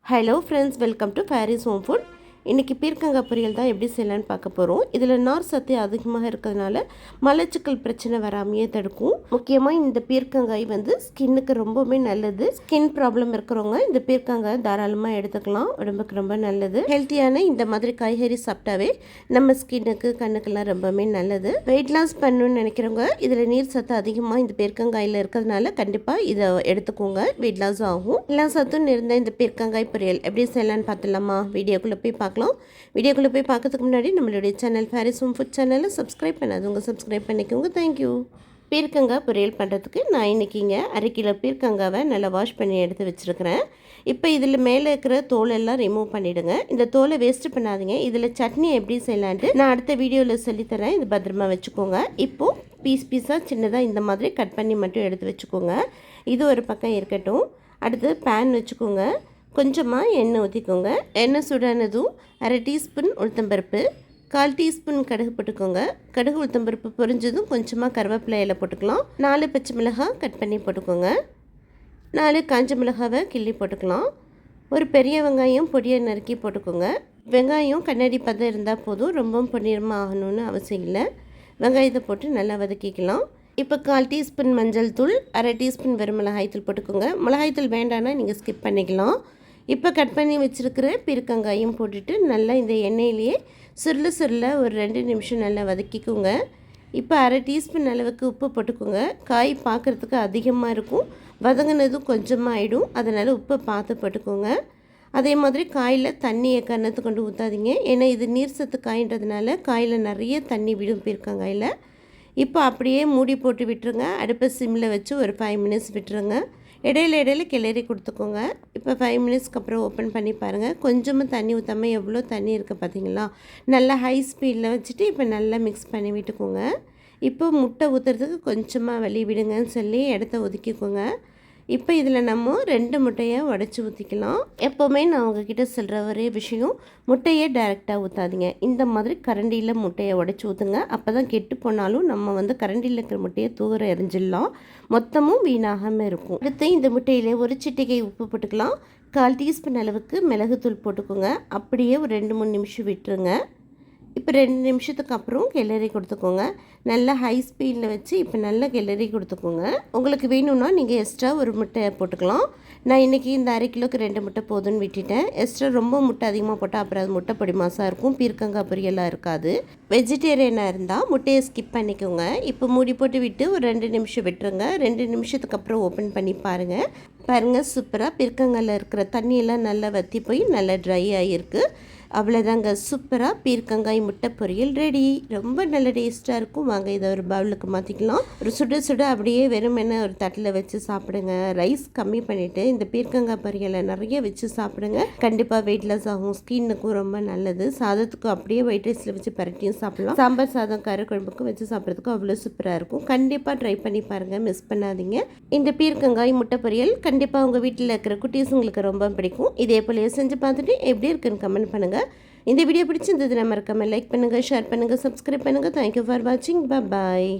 Hello friends, welcome to Faris home food. இன்றைக்கி பீர்க்கங்காய் பொரியல் தான் எப்படி செய்யலான்னு பார்க்க போகிறோம். இதில் நார் சத்து அதிகமாக இருக்கிறதுனால மலச்சிக்கல் பிரச்சனை வராமையே தடுக்கும். முக்கியமாக இந்த பீர்க்கங்காய் ஸ்கின்னுக்கு ரொம்பவுமே நல்லது. ஸ்கின் ப்ராப்ளம் இருக்கிறவங்க இந்த பீர்க்கங்காய் தாராளமாக எடுத்துக்கலாம். உடம்புக்கு ரொம்ப நல்லது. ஹெல்த்தியான இந்த மாதிரி காய்கறி சாப்பிட்டாவே நம்ம ஸ்கின்னுக்கு கண்ணுக்கெல்லாம் ரொம்பவுமே நல்லது. வெயிட் லாஸ் பண்ணணும்னு நினைக்கிறவங்க இதில் நீர் சத்து அதிகமாக இந்த பீர்க்கங்காயில் இருக்கிறதுனால கண்டிப்பாக இதை எடுத்துக்கோங்க. வெயிட் லாஸ் ஆகும். எல்லா சத்தும் இருந்த இந்த பீர்க்கங்காய் பொரியல் எப்படி செய்யலான்னு பார்த்துலாமா? வீடியோக்குள்ளே போய் பார்க்கலாம். வீடியோக்குள்ளே போய் பார்க்கறதுக்கு முன்னாடி நம்மளுடைய சேனல் ஃபேரிஸ் ஹோம் ஃபுட் சேனலை சப்ஸ்கிரைப் பண்ணாதவங்க சப்ஸ்கிரைப் பண்ணிக்கோங்க. தேங்க்யூ. பீர்க்கங்காய் பொரியல் பண்ணுறதுக்கு நான் இன்றைக்கிங்க 1/2 கிலோ பீர்க்கங்காவை நல்லா வாஷ் பண்ணி எடுத்து வச்சுருக்கிறேன். இப்போ இதில் மேலே இருக்கிற தோலெல்லாம் ரிமூவ் பண்ணிவிடுங்க. இந்த தோலை வேஸ்ட்டு பண்ணாதீங்க. இதில் சட்னி எப்படி செய்யலான்ட்டு நான் அடுத்த வீடியோவில் சொல்லித்தரேன். இது பத்திரமா வச்சுக்கோங்க. இப்போது பீஸாக சின்னதாக இந்த மாதிரி கட் பண்ணி மட்டும் எடுத்து வச்சுக்கோங்க. இது ஒரு பக்கம் இருக்கட்டும். அடுத்து பேன் வச்சுக்கோங்க. கொஞ்சமாக எண்ணெய் ஊற்றிக்கோங்க. எண்ணெய் சுடானதும் 1/2 டீஸ்பூன் உளுத்தம்பருப்பு, 1/4 டீஸ்பூன் கடுகு போட்டுக்கோங்க. கடுகு உளுத்தம்பருப்பு பொரிஞ்சதும் கொஞ்சமாக கருவேப்பிலை இலை போட்டுக்கலாம். 4 பச்சை மிளகாய் கட் பண்ணி போட்டுக்கோங்க. 4 காஞ்ச மிளகாவை கிள்ளி போட்டுக்கலாம். ஒரு பெரிய வெங்காயம் பொடியை நறுக்கி போட்டுக்கோங்க. வெங்காயம் கண்ணாடி பதம் இருந்தால் போதும், ரொம்பவும் பொன்னிறமாக ஆகணும்னு அவசியம் இல்லை. வெங்காயத்தை போட்டு நல்லா வதக்கிக்கலாம். இப்போ 1/4 டீஸ்பூன் மஞ்சள் தூள், 1/2 டீஸ்பூன் வெறும் மிளகாய்த்தூள் போட்டுக்கோங்க. மிளகாய்த்தூள் வேண்டான்னா நீங்கள் ஸ்கிப் பண்ணிக்கலாம். இப்போ கட் பண்ணி வச்சுருக்கிற பீர்க்கங்காயும் போட்டுட்டு நல்லா இந்த எண்ணெயிலேயே சுருள ஒரு 2 நிமிஷம் நல்லா வதக்கிக்கோங்க. இப்போ 1/2 டீஸ்பூன் அளவுக்கு உப்பு போட்டுக்கோங்க. காய் பார்க்குறதுக்கு அதிகமாக இருக்கும், வதங்கினதும் கொஞ்சமாக ஆகிடும். அதனால் உப்பை பார்த்து போட்டுக்கோங்க. அதே மாதிரி காயில் தண்ணியை கன்னத்து கொண்டு ஊற்றாதீங்க. ஏன்னா இது நீர் சத்து காய்ன்றதுனால காயில் நிறைய தண்ணி விடும் பீர்க்கங்காயில். இப்போ அப்படியே மூடி போட்டு விட்டுருங்க. அடுப்பை சிம்மில் வச்சு ஒரு 5 மினிட்ஸ் விட்டுருங்க. இடையில கிளறி கொடுத்துக்கோங்க. இப்போ 5 மினிட்ஸ்க்கு அப்புறம் ஓப்பன் பண்ணி பாருங்கள். கொஞ்சமாக தண்ணி ஊற்றாமல் எவ்வளோ தண்ணி இருக்குது பார்த்தீங்களா? நல்லா ஹை ஸ்பீடில் வச்சுட்டு இப்போ நல்லா மிக்ஸ் பண்ணி விட்டுக்கோங்க. இப்போ முட்டை ஊற்றுறதுக்கு கொஞ்சமாக வழி விடுங்கன்னு சொல்லி இடத்த ஒதுக்கிக்கோங்க. இப்போ இதில் நம்ம 2 முட்டையை உடச்சி ஊற்றிக்கலாம். எப்போவுமே நான் உங்ககிட்ட சொல்கிற ஒரே விஷயம், முட்டையை டைரெக்டாக ஊற்றாதீங்க. இந்த மாதிரி கரண்டியில் முட்டையை உடச்சி ஊற்றுங்க. அப்போ தான் கெட்டு போனாலும் நம்ம கரண்டியில் இருக்கிற முட்டையை தூர எரிஞ்சிடலாம், மொத்தமும் வீணாகாமல் இருக்கும். அடுத்து இந்த முட்டையில் ஒரு சிட்டிகை உப்பு போட்டுக்கலாம். 1/4 டீஸ்பூன் அளவுக்கு மிளகுத்தூள் போட்டுக்கோங்க. அப்படியே ஒரு 2-3 நிமிஷம் விட்டுருங்க. இப்போ 2 நிமிஷத்துக்கு அப்புறம் கிளறி கொடுத்துக்கோங்க. நல்லா ஹை ஸ்பீடில் வச்சு இப்போ நல்லா கிளறி கொடுத்துக்கோங்க. உங்களுக்கு வேணும்னா நீங்கள் எக்ஸ்ட்ரா ஒரு முட்டை போட்டுக்கலாம். நான் இன்றைக்கி இந்த 1/2 கிலோக்கு 2 முட்டை போதுன்னு விட்டுட்டேன். எக்ஸ்ட்ரா ரொம்ப முட்டை அதிகமாக போட்டால் அப்புறம் அது முட்டை பொடி மாசாக இருக்கும், பீர்க்கங்காய் பொரியெல்லாம் இருக்காது. வெஜிடேரியனாக இருந்தால் முட்டையை ஸ்கிப் பண்ணிக்கோங்க. இப்போ மூடி போட்டு விட்டு ஒரு 2 நிமிஷம் விட்டுருங்க. 2 நிமிஷத்துக்கு அப்புறம் ஓப்பன் பண்ணி பாருங்கள் சூப்பராக பீர்க்கங்காயில் இருக்கிற தண்ணியெல்லாம் நல்லா வற்றி போய் நல்லா ட்ரை ஆகிருக்கு. அவ்வளோதாங்க, சூப்பராக பீர்க்கங்காய் முட்டை பொரியல் ரெடி. ரொம்ப நல்ல டேஸ்ட்டாக இருக்கும். வாங்க இதை ஒரு பவுலுக்கு மாற்றிக்கலாம். ஒரு சுட அப்படியே வெறுமென ஒரு தட்டில் வச்சு சாப்பிடுங்க. ரைஸ் கம்மி பண்ணிவிட்டு இந்த பீர்க்கங்காய் பொரியலை நிறைய வச்சு சாப்பிடுங்க. கண்டிப்பாக வெயிட் லாஸ் ஆகும், ஸ்கின்னுக்கும் ரொம்ப நல்லது. சாதத்துக்கும் அப்படியே ஒயிட் ரைஸில் வச்சு பரட்டியும் சாப்பிடலாம். சாம்பார் சாதம் கறி குழம்புக்கும் வச்சு சாப்பிட்றதுக்கும் அவ்வளோ சூப்பராக இருக்கும். கண்டிப்பாக ட்ரை பண்ணி பாருங்கள், மிஸ் பண்ணாதீங்க. இந்த பீர்க்கங்காய் முட்டை பொரியல் கண்டிப்பாக உங்கள் வீட்டில் இருக்கிற குட்டீஸுங்களுக்கு ரொம்ப பிடிக்கும். இதே போல செஞ்சு பார்த்துட்டு எப்படி இருக்குன்னு கமெண்ட் பண்ணுங்கள். இந்த வீடியோ பிடிச்சிருந்ததுன்னா மறக்காமல் லைக் பண்ணுங்கள், ஷேர் பண்ணுங்கள், சப்ஸ்கிரைப் பண்ணுங்கள். தேங்க்யூ ஃபார் வாட்சிங். பாய்.